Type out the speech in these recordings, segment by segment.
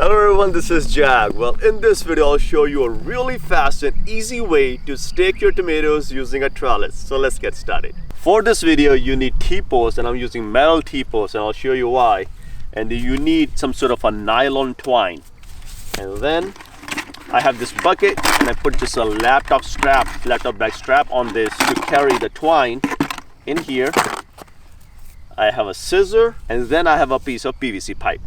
Hello everyone, this is Jag. Well, in this video I'll show you a really fast and easy way to stake your tomatoes using a trellis. So let's get started. For this video you need T-posts, and I'm using metal T-posts, and I'll show you why. And you need some sort of a nylon twine. And then I have this bucket, and I put just a laptop bag strap on this to carry the twine in here. I have a scissor, and then I have a piece of PVC pipe.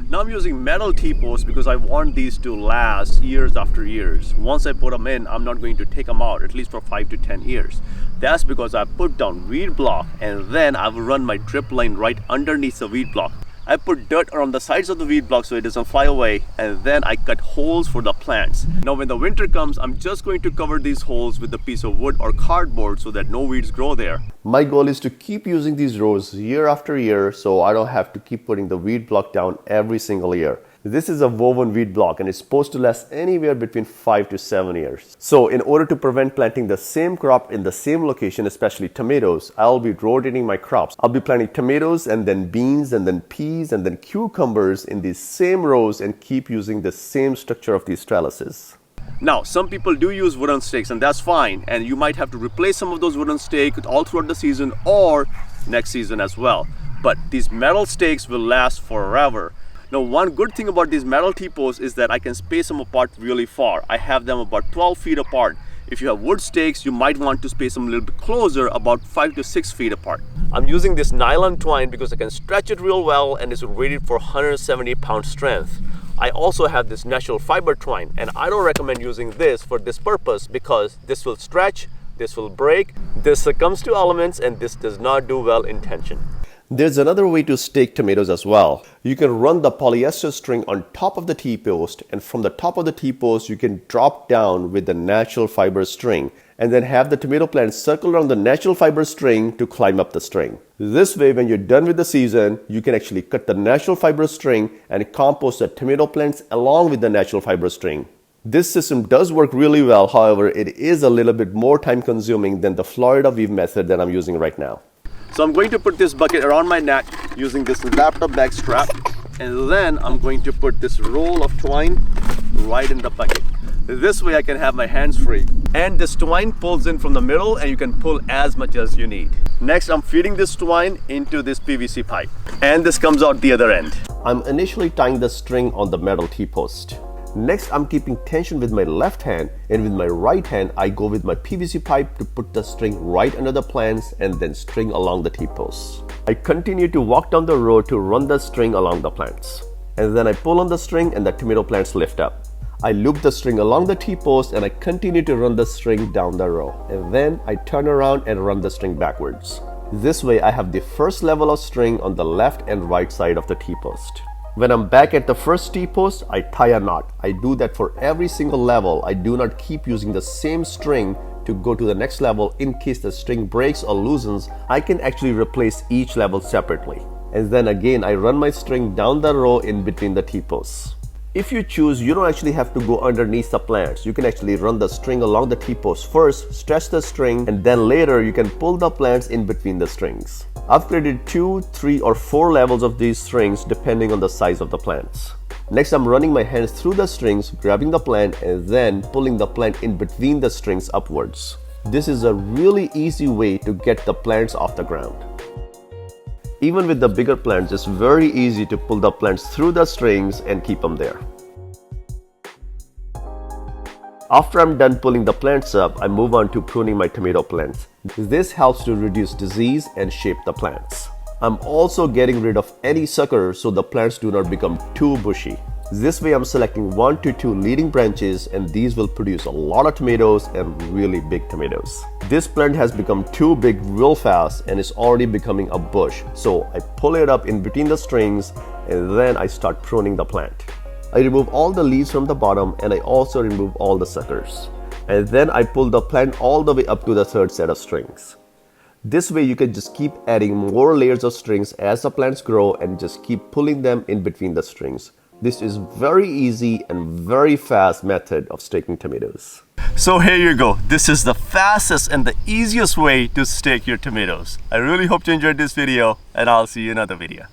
Now I'm using metal T-posts because I want these to last years after years. Once I put them in, I'm not going to take them out, at least for 5 to 10 years. That's because I put down weed block, and then I will run my drip line right underneath the weed block. I put dirt around the sides of the weed block so it doesn't fly away, and then I cut holes for the plants. Now when the winter comes, I'm just going to cover these holes with a piece of wood or cardboard so that no weeds grow there. My goal is to keep using these rows year after year so I don't have to keep putting the weed block down every single year. This is a woven weed block, and it's supposed to last anywhere between 5 to 7 years. So in order to prevent planting the same crop in the same location, especially tomatoes, I'll be rotating my crops. I'll be planting tomatoes and then beans and then peas and then cucumbers in these same rows and keep using the same structure of these trellises. Now, some people do use wooden stakes, and that's fine, and you might have to replace some of those wooden stakes all throughout the season or next season as well. But these metal stakes will last forever. Now, one good thing about these metal T-posts is that I can space them apart really far. I have them about 12 feet apart. If you have wood stakes, you might want to space them a little bit closer, about 5 to 6 feet apart. I'm using this nylon twine because I can stretch it real well, and it's rated for 170 pound strength. I also have this natural fiber twine, and I don't recommend using this for this purpose because this will stretch, this will break, this succumbs to elements, and this does not do well in tension. There's another way to stake tomatoes as well. You can run the polyester string on top of the T-post, and from the top of the T-post you can drop down with the natural fiber string and then have the tomato plant circle around the natural fiber string to climb up the string. This way, when you're done with the season, you can actually cut the natural fiber string and compost the tomato plants along with the natural fiber string. This system does work really well, however, it is a little bit more time consuming than the Florida weave method that I'm using right now. So I'm going to put this bucket around my neck using this laptop bag strap, and then I'm going to put this roll of twine right in the bucket. This way I can have my hands free. And this twine pulls in from the middle, and you can pull as much as you need. Next, I'm feeding this twine into this PVC pipe, and this comes out the other end. I'm initially tying the string on the metal T-post. Next, I'm keeping tension with my left hand, and with my right hand, I go with my PVC pipe to put the string right under the plants and then string along the T-posts. I continue to walk down the row to run the string along the plants. And then I pull on the string and the tomato plants lift up. I loop the string along the T-post and I continue to run the string down the row. And then I turn around and run the string backwards. This way I have the first level of string on the left and right side of the T-post. When I'm back at the first T-post, I tie a knot. I do that for every single level. I do not keep using the same string to go to the next level. In case the string breaks or loosens, I can actually replace each level separately. And then again, I run my string down the row in between the T-posts. If you choose, you don't actually have to go underneath the plants. You can actually run the string along the T-post first, stretch the string, and then later you can pull the plants in between the strings. I've created 2, 3, or 4 levels of these strings depending on the size of the plants. Next, I'm running my hands through the strings, grabbing the plant, and then pulling the plant in between the strings upwards. This is a really easy way to get the plants off the ground. Even with the bigger plants, it's very easy to pull the plants through the strings and keep them there. After I'm done pulling the plants up, I move on to pruning my tomato plants. This helps to reduce disease and shape the plants. I'm also getting rid of any suckers so the plants do not become too bushy. This way I'm selecting 1 to 2 leading branches, and these will produce a lot of tomatoes and really big tomatoes. This plant has become too big real fast and is already becoming a bush. So I pull it up in between the strings, and then I start pruning the plant. I remove all the leaves from the bottom, and I also remove all the suckers. And then I pull the plant all the way up to the third set of strings. This way you can just keep adding more layers of strings as the plants grow and just keep pulling them in between the strings. This is very easy and very fast method of staking tomatoes. So here you go. This is the fastest and the easiest way to stake your tomatoes. I really hope you enjoyed this video, and I'll see you in another video.